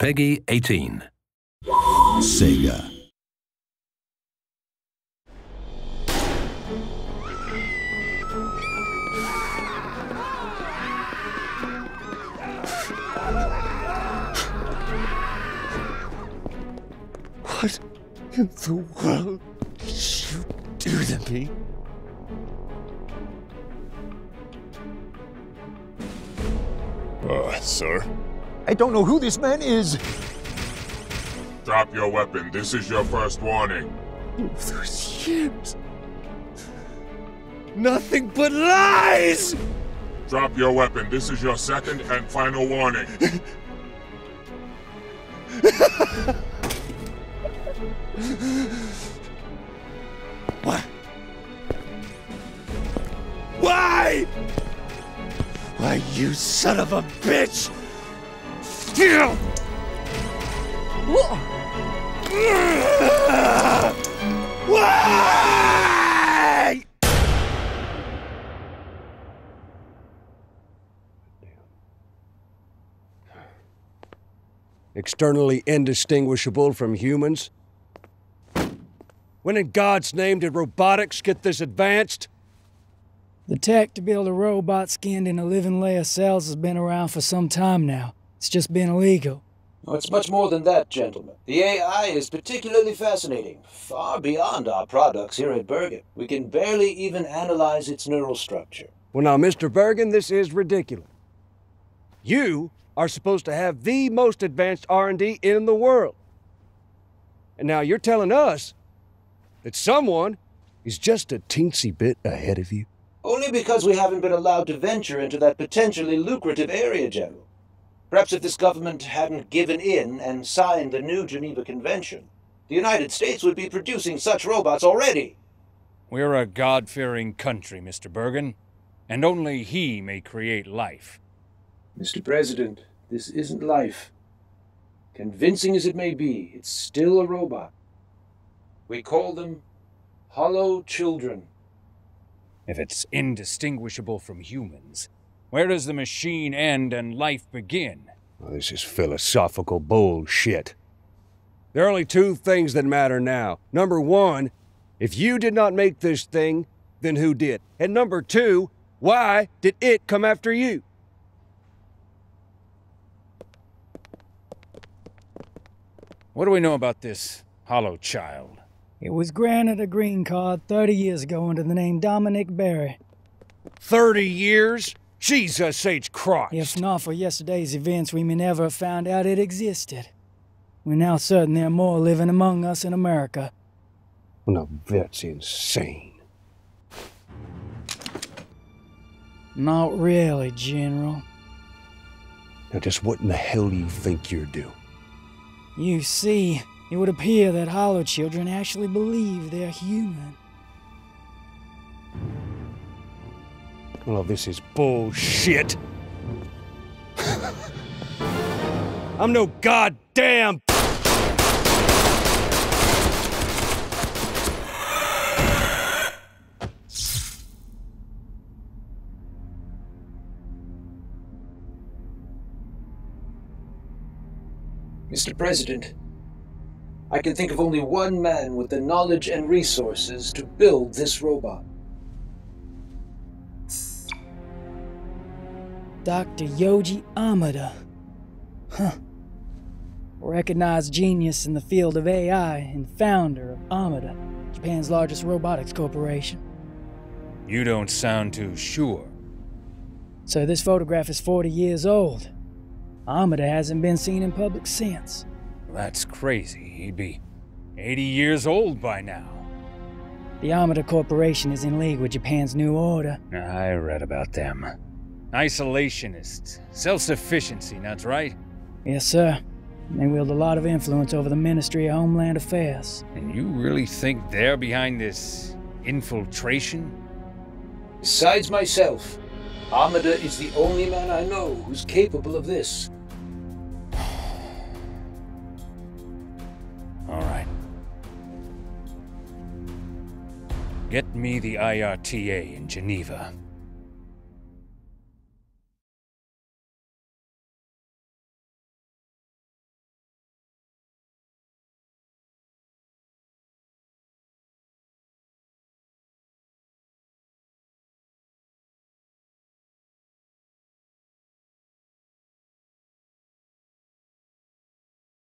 PEGI 18. Sega. What in the world did you do to me? Sir? I don't know who this man is. Drop your weapon. This is your first warning. Those years. Nothing but lies! Drop your weapon. This is your second and final warning. What? Why? Why, you son of a bitch! Why? Externally indistinguishable from humans? When in God's name did robotics get this advanced? The tech to build a robot skinned in a living layer cells has been around for some time now. It's just been illegal. Oh, it's much more than that, gentlemen. The AI is particularly fascinating, far beyond our products here at Bergen. We can barely even analyze its neural structure. Well now, Mr. Bergen, this is ridiculous. You are supposed to have the most advanced R&D in the world. And now you're telling us that someone is just a teensy bit ahead of you? Only because we haven't been allowed to venture into that potentially lucrative area, General. Perhaps if this government hadn't given in and signed the new Geneva Convention, the United States would be producing such robots already. We're a God-fearing country, Mr. Bergen, and only he may create life. Mr. President, this isn't life. Convincing as it may be, it's still a robot. We call them hollow children. If it's indistinguishable from humans, where does the machine end and life begin? Well, this is philosophical bullshit. There are only two things that matter now. Number one, if you did not make this thing, then who did? And number two, why did it come after you? What do we know about this hollow child? It was granted a green card 30 years ago under the name Dominic Berry. 30 years? Jesus H. Christ! If not for yesterday's events, we may never have found out it existed. We're now certain there are more living among us in America. Well, now that's insane. Not really, General. Now just what in the hell do you think you're doing? You see, it would appear that hollow children actually believe they're human. Well, this is bullshit. I'm no goddamn... Mr. President, I can think of only one man with the knowledge and resources to build this robot. Dr. Yoji Amada. Huh. Recognized genius in the field of AI and founder of Amada, Japan's largest robotics corporation. You don't sound too sure. So this photograph is 40 years old. Amada hasn't been seen in public since. That's crazy. He'd be 80 years old by now. The Amada Corporation is in league with Japan's New Order. I read about them. Isolationists, self-sufficiency, that's right? Yes, sir. They wield a lot of influence over the Ministry of Homeland Affairs. And you really think they're behind this infiltration? Besides myself, Amada is the only man I know who's capable of this. All right. Get me the IRTA in Geneva.